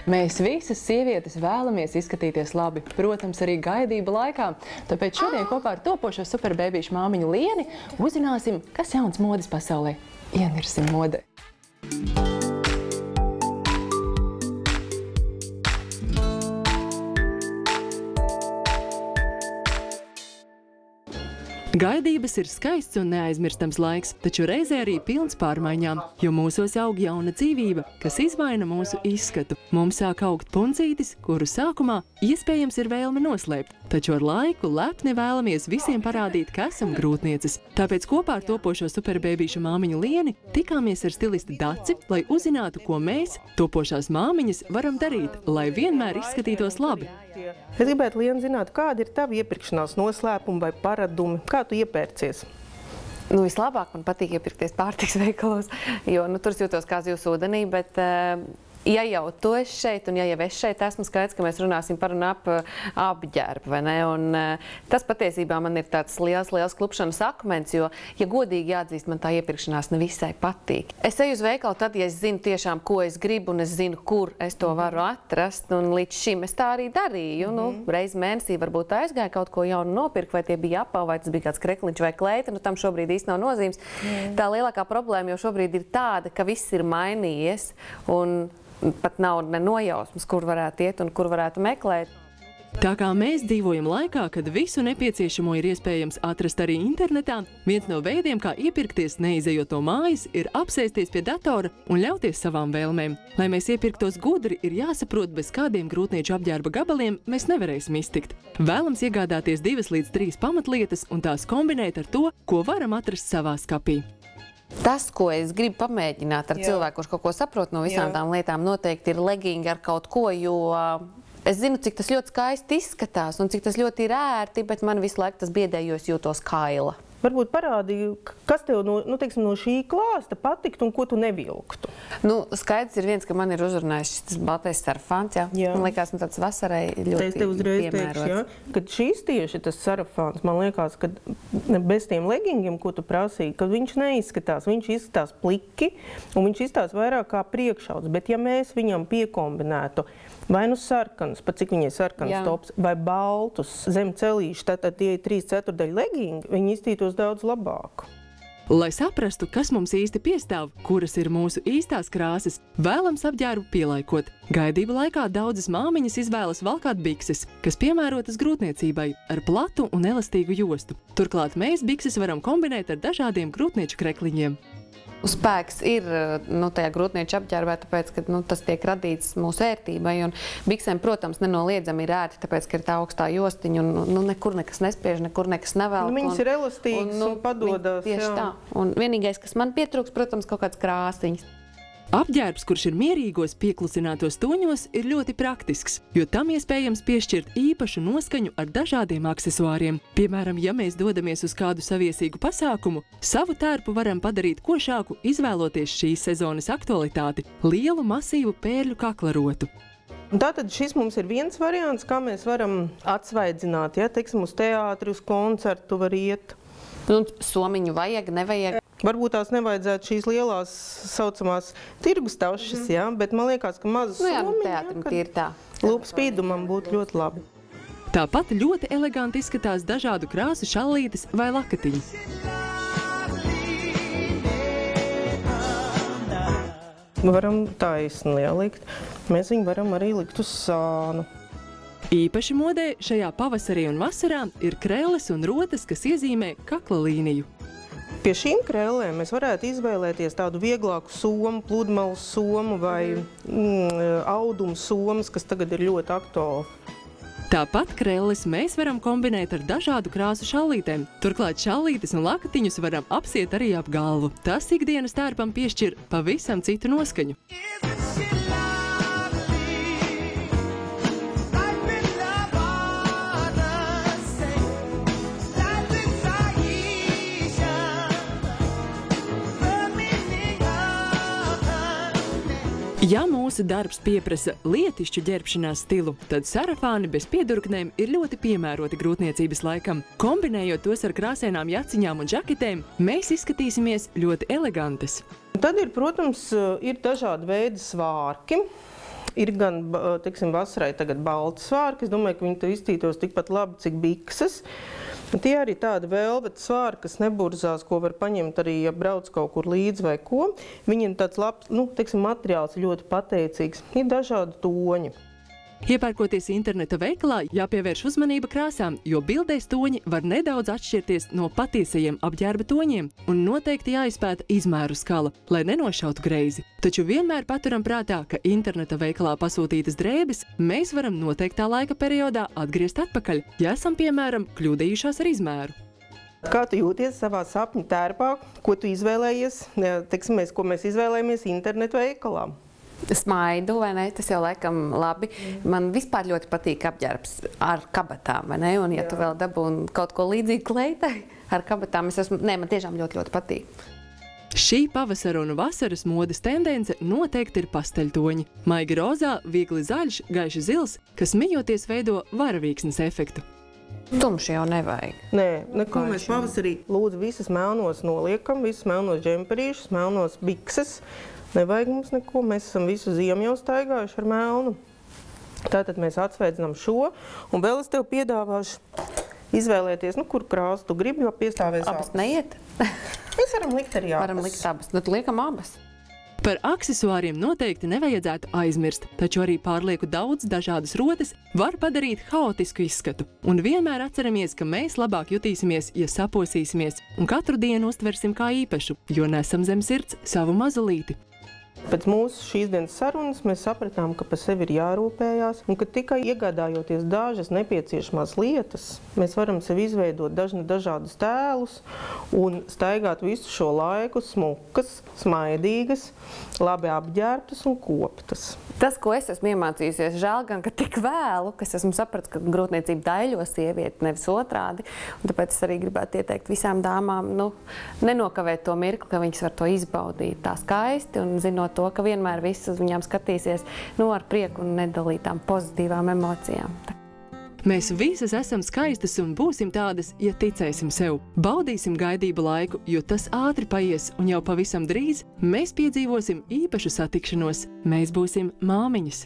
Mēs visas sievietes vēlamies izskatīties labi, protams, arī gaidību laikā. Tāpēc šodien kopā ar topošo superbēbīšu māmiņu Lieni uzzināsim, kas jauns modes pasaulē. Ienirsim modē! Gaidības ir skaists un neaizmirstams laiks, taču reizē arī pilns pārmaiņām, jo mūsos aug jauna dzīvība, kas izmaina mūsu izskatu. Mums sāk augt puncītis, kuru sākumā iespējams ir vēlme noslēpt, taču ar laiku lepni vēlamies visiem parādīt, ka esam grūtnieces. Tāpēc kopā ar topošo superbēbīšu māmiņu Lieni tikāmies ar stilisti Daci, lai uzzinātu, ko mēs, topošās māmiņas, varam darīt, lai vienmēr izskatītos labi. Es gribētu, Liena, zināt, kāda ir tava iepirkšanās noslēpumi vai paradumi? Kā tu iepērcies? Vislabāk man patīk iepirkties pārtiks veikalos, jo tur es jūtos kā zivs ūdenī, bet ja jau tu esi šeit un ja jau es šeit esmu, skaidrs, ka mēs runāsim par un ap apģērbu, vai ne? Un tas patiesībā man ir tāds liels klupšanas akmens, jo, ja godīgi jāatzīst, man tā iepirkšanās nevisai patīk. Es eju uz veikalu tad, ja es zinu tiešām, ko es gribu un es zinu, kur es to varu atrast, un līdz šim es tā arī darīju. Reiz mēnesī varbūt aizgāju kaut ko jaunu nopirkt, vai tie bija apavi, vai tas bija kāds krekliņš vai kleita, tam šobrīd īsti nav nozīmes. Tā lielākā problēma jau šobrīd ir tāda, ka viss ir mainījies, un pat nav ne nojausmas, kur varētu iet un kur varētu meklēt. Tā kā mēs dzīvojam laikā, kad visu nepieciešamo ir iespējams atrast arī internetā, viens no veidiem, kā iepirkties neizejot no mājas, ir apsēsties pie datora un ļauties savām vēlmēm. Lai mēs iepirktos gudri, ir jāsaprot, bez kādiem grūtnieču apģērba gabaliem mēs nevarēsim iztikt. Vēlams iegādāties 2 līdz 3 pamatlietas un tās kombinēt ar to, ko varam atrast savā skapī. Tas, ko es gribu pamēģināt ar cilvēku, kurš kaut ko saprot no visām tām lietām, noteikti ir legingi ar kaut ko, jo es zinu, cik tas ļoti skaisti izskatās un cik tas ļoti ir ērti, bet man visu laiku tas biedē, jo es jūtos kaila. Varbūt parādīju, kas tev no šī klāsta patikt un ko tu nevilktu? Skaidrs ir viens, ka man ir uzrunājis šis baltais sarafāns, Man liekas, tāds vasarai ļoti piemērots. Kad šīs tieši tas sarafāns, man liekas, ka bez tiem legingiem, ko tu prasīji, kad viņš neizskatās, viņš izskatās pliki un viņš izskatās vairāk kā priekšauds, bet ja mēs viņam piekombinētu vai sarkanus, pat cik viņai sarkanas tops, vai baltus zem celīšu, tad tie ir 3/4 legingi, viņi iztītos daudz labāk. Lai saprastu, kas mums īsti piestāv, kuras ir mūsu īstās krāsas, vēlams apģērbu pielaikot. Gaidību laikā daudzas māmiņas izvēlas valkāt bikses, kas piemērotas grūtniecībai, ar platu un elastīgu jostu. Turklāt mēs bikses varam kombinēt ar dažādiem grūtnieču krekliņiem. Spēks ir tajā grūtnieču apģērbā, tāpēc, ka tas tiek radīts mūsu ērtībai, un biksēm, protams, nenoliedzami ir ērti, tāpēc, ka ir tā augstā jostiņa, un nekur nekas nespiež, nekur nekas nevelk. Viņas ir elastīgas un padodas. Tieši tā. Un vienīgais, kas man pietrūks, protams, kaut kāds krāsiņas. Apģērbs, kurš ir mierīgos pieklusinātos toņos, ir ļoti praktisks, jo tam iespējams piešķirt īpašu noskaņu ar dažādiem aksesuāriem. Piemēram, ja mēs dodamies uz kādu saviesīgu pasākumu, savu tērpu varam padarīt košāku, izvēloties šīs sezonas aktualitāti – lielu masīvu pērļu kaklarotu. Tātad šis mums ir viens variants, kā mēs varam atsvaidzināt, teiksim, uz teātri, uz koncertu var iet. Somiņu vajag, nevajag. Varbūt tās nevajadzētu šīs lielās saucamās tirgus tašas, bet man liekas, ka maza somiņa, lūpas spīdumam būtu ļoti labi. Tāpat ļoti eleganti izskatās dažādu krāsu šallītes vai lakatiņi. Varam taisni liekt. Mēs viņu varam arī likt uz sānu. Īpaši modē šajā pavasarī un vasarā ir krēles un rotas, kas iezīmē kakla līniju. Pie šīm krēlēm mēs varētu izvēlēties tādu vieglāku somu, pludmales somu vai audumu somas, kas tagad ir ļoti aktuāli. Tāpat krēles mēs varam kombinēt ar dažādu krāsu šallītēm. Turklāt šallītes un lakatiņus varam apsiet arī ap galvu. Tas ikdienas tērpam piešķir pavisam citu noskaņu. Ja mūsu darbs pieprasa lietišķu ģērbšanās stilu, tad sarafāni bez piedurknēm ir ļoti piemēroti grūtniecības laikam. Kombinējot tos ar krāsainām jaciņām un žaketēm, mēs izskatīsimies ļoti elegantas. Tad ir, protams, ir dažādi veidi svārki. Ir gan, teiksim, vasarai tagad balti svārki. Es domāju, ka viņi te iztītos tikpat labi, cik bikses. Tie arī tādi velvet svārki, kas neburzās, ko var paņemt arī, ja brauc kaut kur līdzi vai ko. Viņiem tāds labs, teiksim, materiāls ļoti pateicīgs. Ir dažādi toņi. Iepērkoties interneta veikalā, jāpievērš uzmanība krāsām, jo bildēs toņi var nedaudz atšķirties no patiesajiem apģērba toņiem un noteikti jāizpēta izmēru skala, lai nenošautu greizi. Taču vienmēr paturam prātā, ka interneta veikalā pasūtītas drēbes mēs varam noteiktā laika periodā atgriezt atpakaļ, ja esam, piemēram, kļūdījušās ar izmēru. Kā tu jūties savā sapņu tērpā, ko tu izvēlējies, teiksim, ko mēs izvēlējamies internetu veikalā? Smaidu, vai ne? Tas jau laikam labi. Man vispār ļoti patīk apģērbs ar kabatām, vai ne? Un ja tu vēl dabūni kaut ko līdzīgu kleitai ar kabatām, man tiešām ļoti patīk. Šī pavasara un vasaras modes tendence noteikti ir pasteļtoņi. Maigi rozā, viegli zaļš, gaiši zils, kas mijoties veido varavīksnes efektu. Tumši jau nevajag. Nē, neko mēs pavasarī lūdzu visas melnos noliekam, visas melnos džemperīšus, melnos bikses. Nevajag mums neko, mēs esam visu ziemu jau staigājuši ar melnu. Tātad mēs atsveidzinām šo, un vēl es tev piedāvāšu izvēlēties, kur krāsu tu gribi, jo piestāvēs abas. Neiet? Mēs varam likt arī abas. Varam likt abas, tad liekam abas. Par aksesuāriem noteikti nevajadzētu aizmirst, taču arī pārlieku daudz dažādas rotas var padarīt haotisku izskatu. Un vienmēr atceramies, ka mēs labāk jutīsimies, ja saposīsimies, un katru dienu uztversim kā īpašu, jo nesam zem sirds savu mazulīti. Pēc mūsu šīs dienas sarunas mēs sapratām, ka par sevi ir jārūpējās un ka tikai iegādājoties dažas nepieciešamās lietas, mēs varam sev izveidot dažādus tēlus un staigāt visu šo laiku smukas, smaidīgas, labi apģērbtas un koptas. Tas, ko es esmu iemācījusies, žēl gan, ka tik vēlu, ka es esmu sapratis, ka grūtniecība daļo sievieti, nevis otrādi. Un tāpēc es arī gribētu ieteikt visām dāmām, nenokavēt to mirkli, ka viņas var to izbaudīt tā skaisti un zinot to, ka vienmēr viss uz viņām skatīsies ar prieku un nedalītām pozitīvām emocijām. Mēs visas esam skaistas un būsim tādas, ja ticēsim sev. Baudīsim gaidību laiku, jo tas ātri paies, un jau pavisam drīz mēs piedzīvosim īpašu satikšanos. Mēs būsim māmiņas.